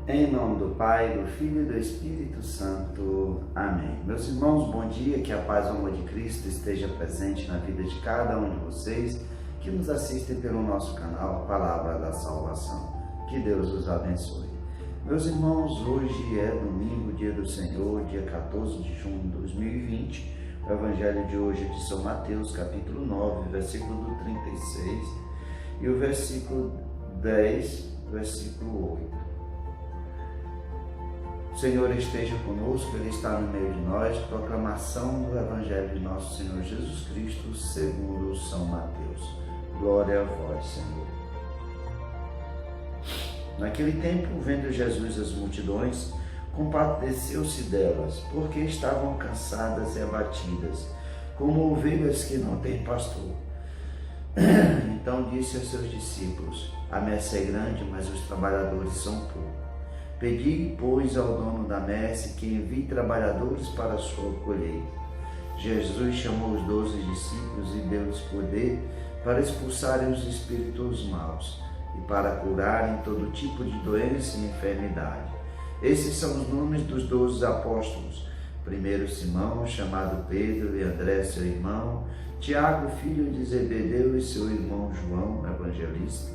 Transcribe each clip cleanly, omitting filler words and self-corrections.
Em nome do Pai, do Filho e do Espírito Santo. Amém. Meus irmãos, bom dia, que a paz e o amor de Cristo esteja presente na vida de cada um de vocês que nos assistem pelo nosso canal Palavra da Salvação. Que Deus os abençoe. Meus irmãos, hoje é domingo, dia do Senhor, dia 14 de junho de 2020. O Evangelho de hoje é de São Mateus, capítulo 9, versículo do 36 e o versículo 10, versículo 8. O Senhor esteja conosco, Ele está no meio de nós. Proclamação do Evangelho de nosso Senhor Jesus Cristo, segundo São Mateus. Glória a vós, Senhor. Naquele tempo, vendo Jesus as multidões, compadeceu-se delas, porque estavam cansadas e abatidas, como ovelhas que não têm pastor. Então disse aos seus discípulos: a messe é grande, mas os trabalhadores são poucos. Pedi, pois, ao dono da messe que envie trabalhadores para a sua colheita. Jesus chamou os 12 discípulos e deu-lhes poder para expulsarem os espíritos maus e para curarem todo tipo de doença e enfermidade. Esses são os nomes dos 12 apóstolos. Primeiro Simão, chamado Pedro, e André, seu irmão, Tiago, filho de Zebedeu, e seu irmão João, evangelista,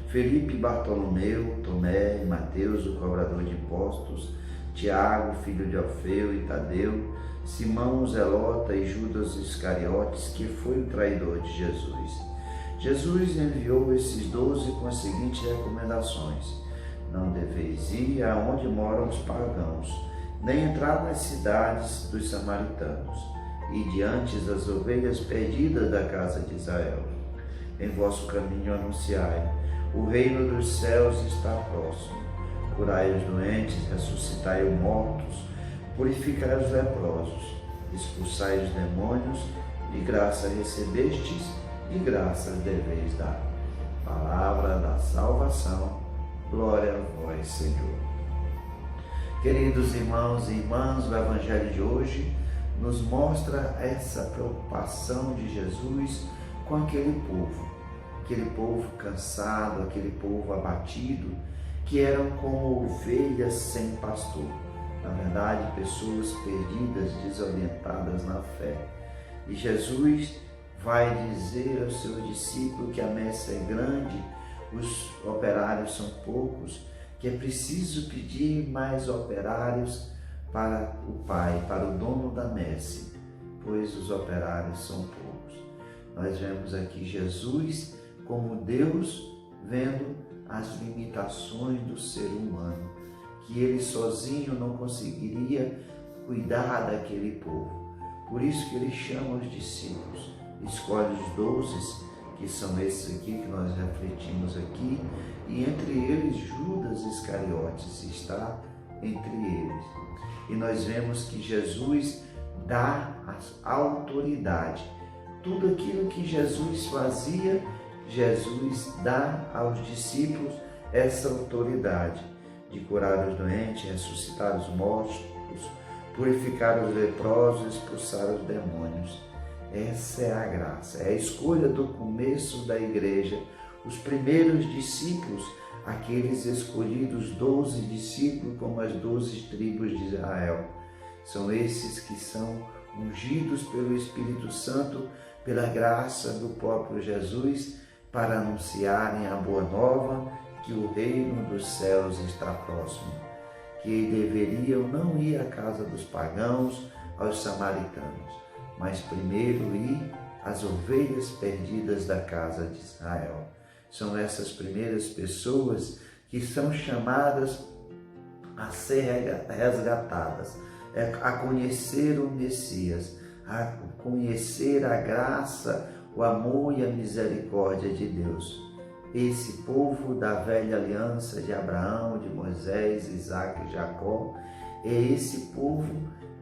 Felipe, Bartolomeu, Tomé e Mateus, o cobrador de impostos, Tiago, filho de Alfeu e Tadeu, Simão, Zelota e Judas Iscariotes, que foi o traidor de Jesus. Jesus enviou esses 12 com as seguintes recomendações: não deveis ir aonde moram os pagãos, nem entrar nas cidades dos samaritanos, e diante das ovelhas perdidas da casa de Israel. Em vosso caminho anunciai: o reino dos céus está próximo. Curai os doentes, ressuscitai os mortos, purificai os leprosos, expulsai os demônios, de graça recebestes, de graças deveis dar. Palavra da salvação, glória a vós, Senhor. Queridos irmãos e irmãs, o Evangelho de hoje nos mostra essa preocupação de Jesus com aquele povo cansado, aquele povo abatido, que eram como ovelhas sem pastor. Na verdade, pessoas perdidas, desorientadas na fé. E Jesus vai dizer aos seus discípulos que a messe é grande, os operários são poucos, que é preciso pedir mais operários para o Pai, para o dono da messe, pois os operários são poucos. Nós vemos aqui Jesus como Deus vendo as limitações do ser humano, que ele sozinho não conseguiria cuidar daquele povo. Por isso que ele chama os discípulos, escolhe os 12, que são esses aqui que nós refletimos aqui, e entre eles Judas Iscariotes está entre eles. E nós vemos que Jesus dá a autoridade. Tudo aquilo que Jesus fazia, Jesus dá aos discípulos essa autoridade de curar os doentes, ressuscitar os mortos, purificar os leprosos, expulsar os demônios. Essa é a graça, é a escolha do começo da igreja. Os primeiros discípulos, aqueles escolhidos 12 discípulos como as 12 tribos de Israel, são esses que são ungidos pelo Espírito Santo, pela graça do próprio Jesus, para anunciarem a boa nova que o reino dos céus está próximo, que deveriam não ir à casa dos pagãos, aos samaritanos, mas primeiro ir às ovelhas perdidas da casa de Israel. São essas primeiras pessoas que são chamadas a ser resgatadas, a conhecer o Messias, a conhecer a graça, o amor e a misericórdia de Deus. Esse povo da velha aliança de Abraão, de Moisés, Isaac e Jacó, é esse povo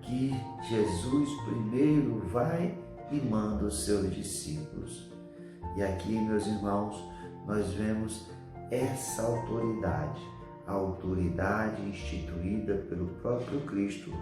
que Jesus primeiro vai e manda os seus discípulos. E aqui, meus irmãos, nós vemos essa autoridade, a autoridade instituída pelo próprio Cristo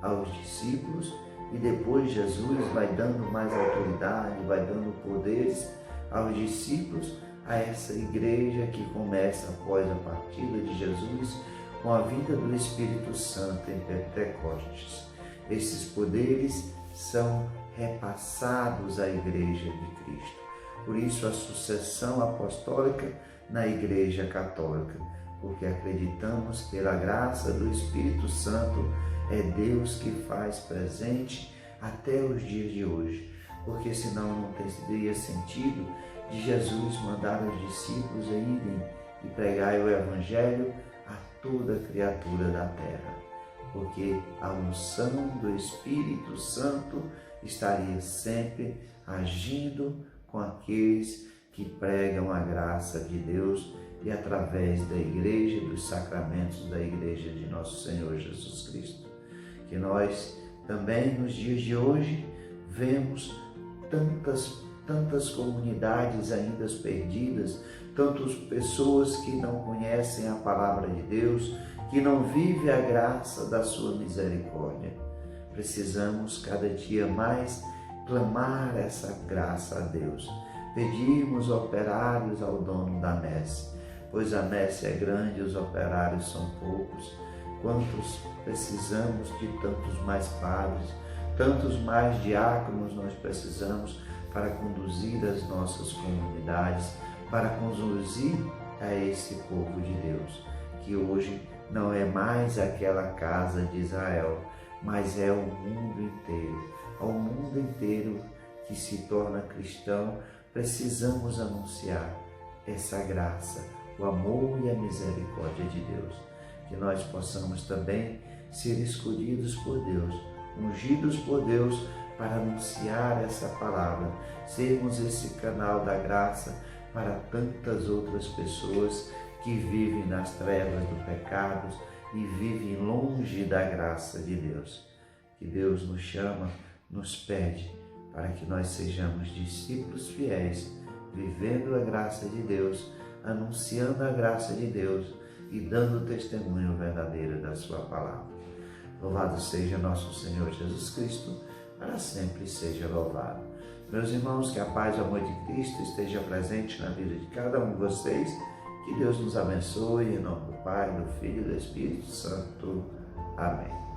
aos discípulos, e depois Jesus vai dando mais autoridade, vai dando poderes aos discípulos, a essa igreja que começa após a partida de Jesus, com a vinda do Espírito Santo em Pentecostes. Esses poderes são repassados à Igreja de Cristo. Por isso, a sucessão apostólica na Igreja Católica, porque acreditamos que pela graça do Espírito Santo é Deus que faz presente até os dias de hoje, porque senão não teria sentido de Jesus mandar os discípulos a irem e pregar o Evangelho a toda criatura da terra, porque a unção do Espírito Santo estaria sempre agindo com aqueles que pregam a graça de Deus e através da Igreja, dos sacramentos da Igreja de nosso Senhor Jesus Cristo. Que nós também nos dias de hoje vemos tantas comunidades ainda perdidas, tantas pessoas que não conhecem a palavra de Deus, que não vivem a graça da sua misericórdia. Precisamos cada dia mais clamar essa graça a Deus, pedirmos operários ao dono da messe, pois a messe é grande e os operários são poucos. Quantos precisamos de tantos mais padres, tantos mais diáconos nós precisamos para conduzir as nossas comunidades, para conduzir a esse povo de Deus, que hoje não é mais aquela casa de Israel, mas é o mundo inteiro. Ao mundo inteiro que se torna cristão, precisamos anunciar essa graça, o amor e a misericórdia de Deus. Que nós possamos também ser escolhidos por Deus, ungidos por Deus para anunciar essa palavra, sermos esse canal da graça para tantas outras pessoas que vivem nas trevas do pecado e vivem longe da graça de Deus. Que Deus nos chama, nos pede para que nós sejamos discípulos fiéis, vivendo a graça de Deus, anunciando a graça de Deus e dando testemunho verdadeiro da sua palavra. Louvado seja nosso Senhor Jesus Cristo, para sempre seja louvado. Meus irmãos, que a paz e o amor de Cristo esteja presente na vida de cada um de vocês. Que Deus nos abençoe, em nome do Pai, do Filho e do Espírito Santo. Amém.